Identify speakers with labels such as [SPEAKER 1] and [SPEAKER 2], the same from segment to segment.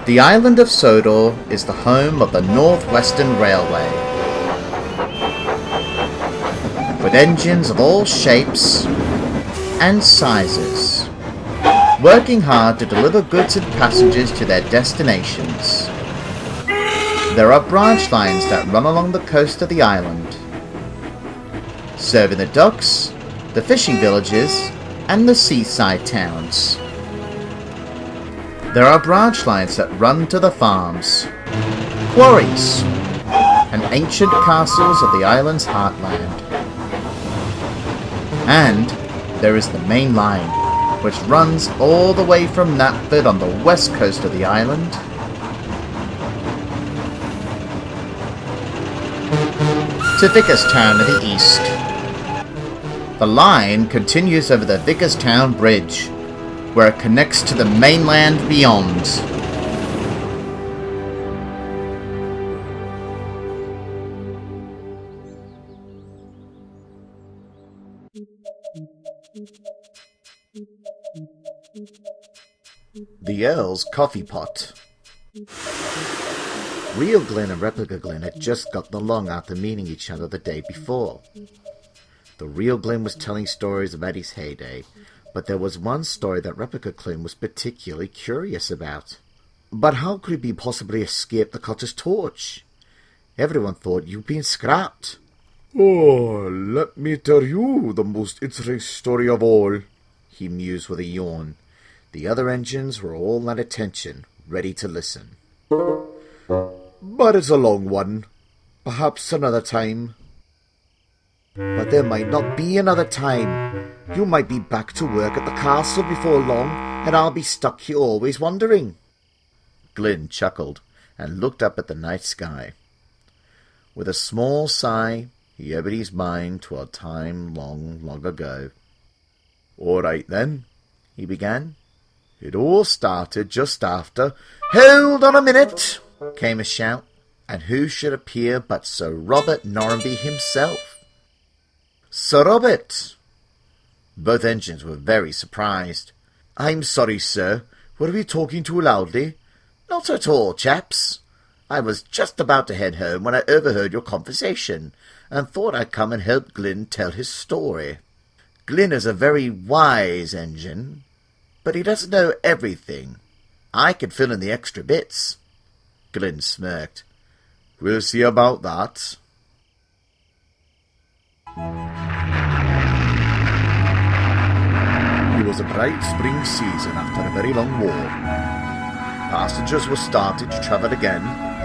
[SPEAKER 1] The island of Sodor is the home of the Northwestern Railway, with engines of all shapes and sizes, working hard to deliver goods and passengers to their destinations. There are branch lines that run along the coast of the island, serving the docks, the fishing villages, and the seaside towns. There are branch lines that run to the farms, quarries, and ancient castles of the island's heartland. And there is the main line, which runs all the way from Knapford on the west coast of the island to Vickerstown in the east. The line continues over the Vickerstown Bridge, where it connects to the mainland beyond. The Earl's coffee pot. Real Glynn and Replica Glynn had just gotten along after meeting each other the day before. The Real Glynn was telling stories about his heyday, but there was one story that Replica Glynn was particularly curious about. But how could he possibly escape the cottage torch? Everyone thought you'd been scrapped.
[SPEAKER 2] Oh, let me tell you the most interesting story of all,
[SPEAKER 1] he mused with a yawn. The other engines were all at attention, ready to listen.
[SPEAKER 2] But it's a long one. Perhaps another time.
[SPEAKER 1] But there might not be another time. You might be back to work at the castle before long, and I'll be stuck here always wondering. Glynn chuckled and looked up at the night sky. With a small sigh, he opened his mind to a time long, long ago.
[SPEAKER 2] All right then,
[SPEAKER 1] he began.
[SPEAKER 2] It all started just after...
[SPEAKER 1] Hold on a minute, came a shout, and who should appear but Sir Robert Norrenby himself. Sir Robert! Both engines were very surprised.
[SPEAKER 2] I'm sorry, sir. Were we talking too loudly?
[SPEAKER 1] Not at all, chaps. I was just about to head home when I overheard your conversation, and thought I'd come and help Glynn tell his story. Glynn is a very wise engine, but he doesn't know everything. I can fill in the extra bits.
[SPEAKER 2] Glynn smirked. We'll see about that. It was a bright spring season after a very long war. Passengers were starting to travel again,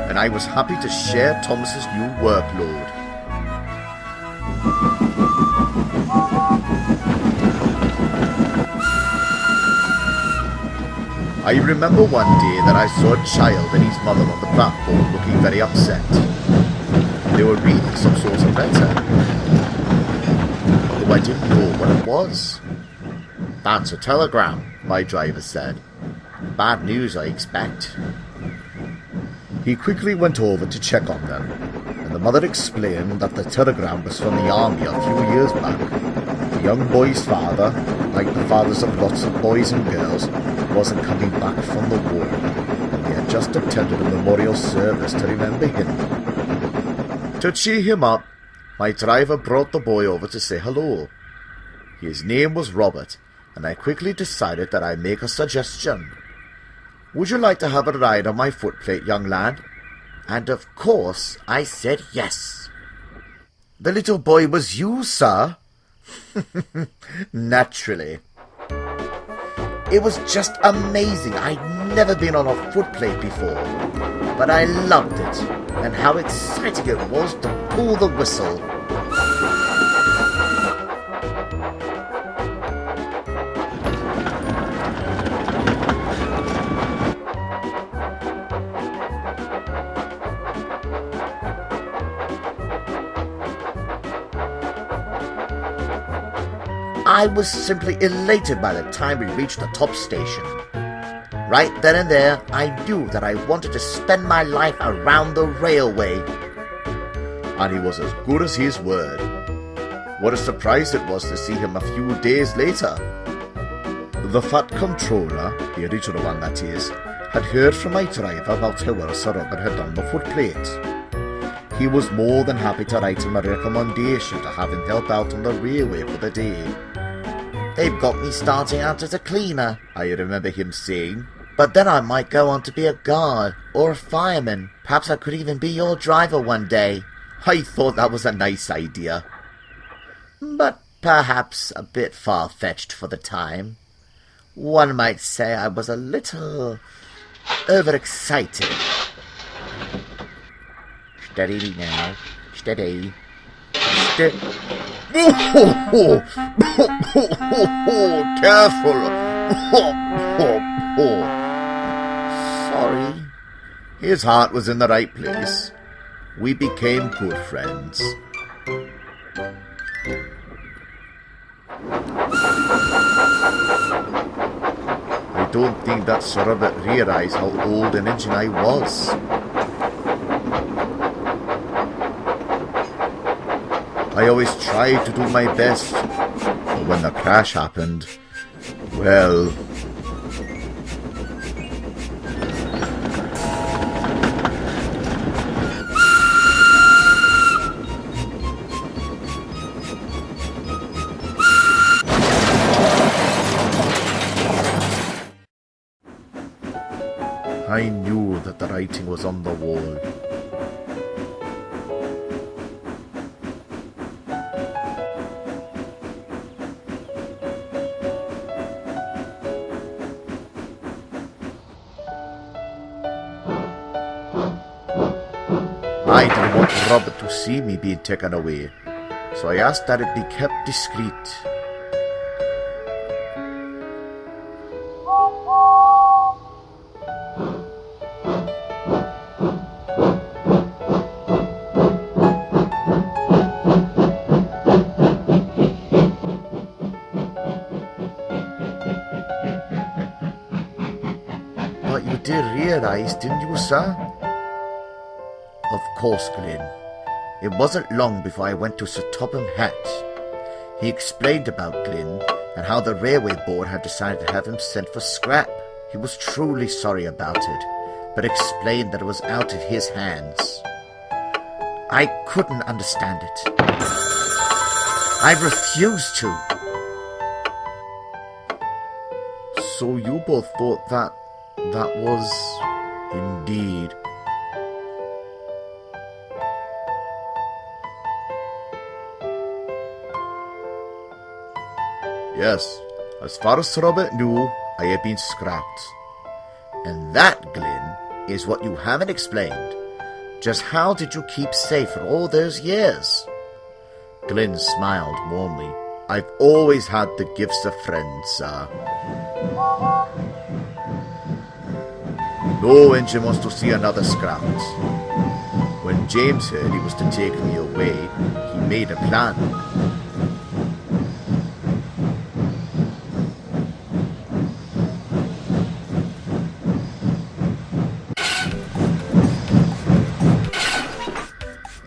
[SPEAKER 2] and I was happy to share Thomas's new workload. I remember one day that I saw a child and his mother on the platform looking very upset. They were reading some sort of letter, though I didn't know what it was.
[SPEAKER 1] That's a telegram, my driver said. Bad news, I expect.
[SPEAKER 2] He quickly went over to check on them, and the mother explained that the telegram was from the army a few years back. The young boy's father, like the fathers of lots of boys and girls, wasn't coming back from the war, and they had just attended a memorial service to remember him. To cheer him up, my driver brought the boy over to say hello. His name was Robert, and I quickly decided that I'd make a suggestion. Would you like to have a ride on my footplate, young lad?
[SPEAKER 1] And of course I said yes. The little boy was you, sir?
[SPEAKER 2] Naturally.
[SPEAKER 1] It was just amazing. I'd never been on a footplate before, but I loved it, and how exciting it was to pull the whistle. I was simply elated by the time we reached the top station. Right then and there, I knew that I wanted to spend my life around the railway.
[SPEAKER 2] And he was as good as his word. What a surprise it was to see him a few days later. The Fat Controller, the original one that is, had heard from my driver about how well Sir Robert had done the footplate. He was more than happy to write him a recommendation to have him help out on the railway for the day.
[SPEAKER 1] "They've got me starting out as a cleaner," I remember him saying. "But then I might go on to be a guard or a fireman. Perhaps I could even be your driver one day."
[SPEAKER 2] I thought that was a nice idea,
[SPEAKER 1] but perhaps a bit far-fetched for the time. One might say I was a little overexcited. Steady now. Steady.
[SPEAKER 2] Careful!
[SPEAKER 1] Sorry.
[SPEAKER 2] His heart was in the right place. We became good friends. I don't think that Sir Robert realised how old an engine I was. I always tried to do my best, but when the crash happened, well... I knew that the writing was on the wall. I didn't want Robert to see me being taken away, so I asked that it be kept discreet. But you did realise, didn't you, sir? Of course, Glynn. It wasn't long before I went to Sir Topham Hatt. He explained about Glynn and how the railway board had decided to have him sent for scrap. He was truly sorry about it, but explained that it was out of his hands. I couldn't understand it. I refused to. So you both thought that was... Indeed. Yes, as far as Sir Robert knew, I had been scrapped. And that, Glynn, is what you haven't explained. Just how did you keep safe for all those years? Glynn smiled warmly. I've always had the gifts of friends, sir. No engine wants to see another scrapped. When James heard he was to take me away, he made a plan.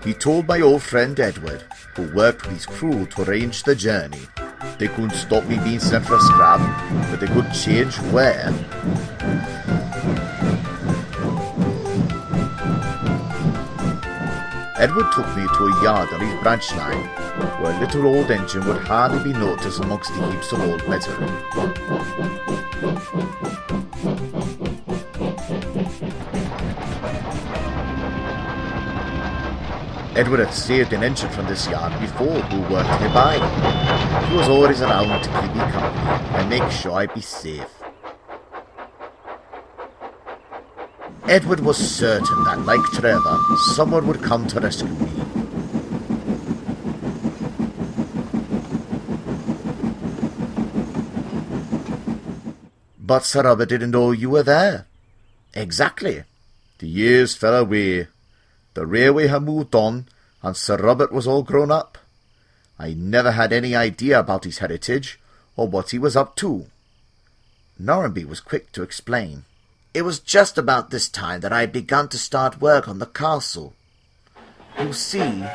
[SPEAKER 2] He told my old friend Edward, who worked with his crew to arrange the journey. They couldn't stop me being sent for a scrap, but they could change where. Edward took me to a yard on his branch line, where a little old engine would hardly be noticed amongst the heaps of old metal. Edward had saved an engine from this yard before who worked nearby. He was always around to keep me company and make sure I'd be safe. Edward was certain that, like Trevor, someone would come to rescue me. But Sir Robert didn't know you were there. Exactly. The years fell away. The railway had moved on, and Sir Robert was all grown up. I never had any idea about his heritage, or what he was up to. Norrenby was quick to explain. It was just about this time that I had begun to start work on the castle. You see,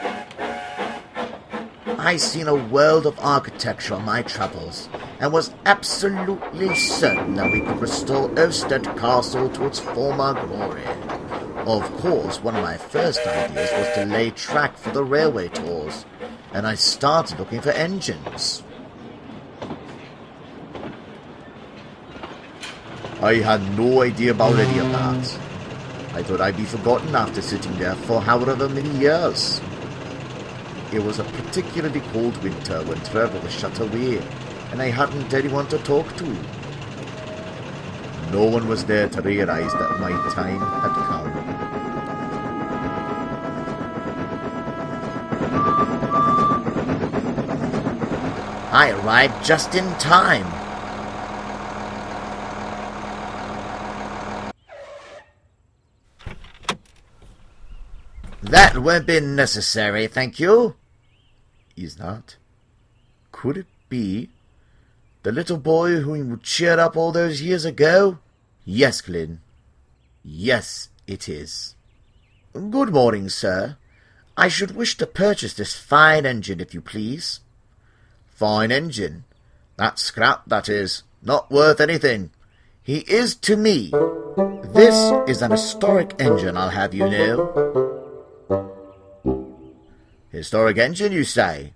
[SPEAKER 2] I seen a world of architecture on my travels,
[SPEAKER 1] and was absolutely certain that we could restore Ostead Castle to its former glory. Of course, one of my first ideas was to lay track for the railway tours, and I started looking for engines.
[SPEAKER 2] I had no idea about any of that. I thought I'd be forgotten after sitting there for however many years. It was a particularly cold winter when Trevor was shut away, and I hadn't anyone to talk to. No one was there to realize that my time had come.
[SPEAKER 1] I arrived just in time. That won't be necessary, thank you.
[SPEAKER 2] Is that? Could it be the little boy whom you cheered up all those years ago?
[SPEAKER 1] Yes, Glynn. Yes, it is.
[SPEAKER 2] Good morning, sir.
[SPEAKER 1] I should wish to purchase this fine engine, if you please.
[SPEAKER 2] Fine engine? That scrap, that is. Not worth anything.
[SPEAKER 1] He is to me. This is an historic engine, I'll have you know.
[SPEAKER 2] Historic engine, you say?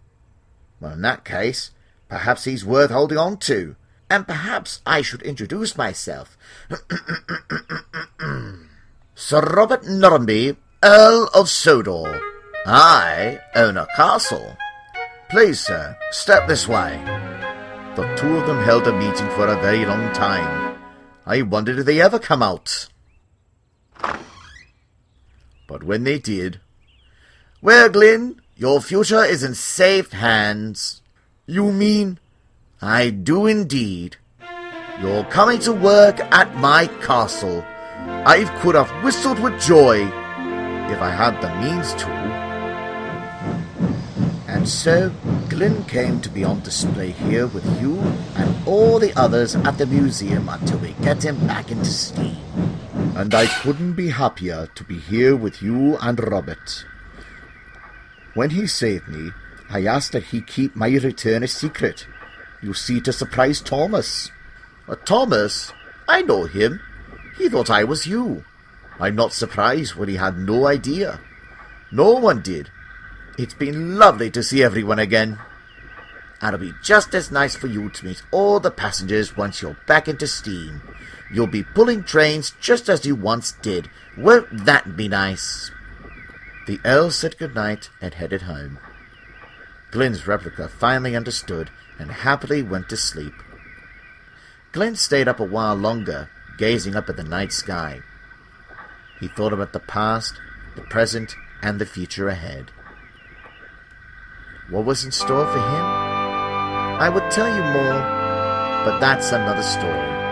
[SPEAKER 2] Well, in that case, perhaps he's worth holding on to.
[SPEAKER 1] And perhaps I should introduce myself. Sir Robert Norrenby, Earl of Sodor. I own a castle.
[SPEAKER 2] Please, sir, step this way. The two of them held a meeting for a very long time. I wondered if they ever come out. But when they did...
[SPEAKER 1] Well, Glynn, your future is in safe hands.
[SPEAKER 2] You mean?
[SPEAKER 1] I do indeed. You're coming to work at my castle.
[SPEAKER 2] I could have whistled with joy if I had the means to.
[SPEAKER 1] And so, Glynn came to be on display here with you and all the others at the museum until we get him back into steam.
[SPEAKER 2] And I couldn't be happier to be here with you and Robert. When he saved me, I asked that he keep my return a secret. You see, to surprise Thomas.
[SPEAKER 1] Thomas? I know him. He thought I was you.
[SPEAKER 2] I'm not surprised when he had no idea.
[SPEAKER 1] No one did. It's been lovely to see everyone again. And it'll be just as nice for you to meet all the passengers once you're back into steam. You'll be pulling trains just as you once did. Won't that be nice?
[SPEAKER 2] The Earl said goodnight and headed home. Glynn's replica finally understood and happily went to sleep. Glynn stayed up a while longer, gazing up at the night sky. He thought about the past, the present, and the future ahead. What was in store for him? I would tell you more, but that's another story.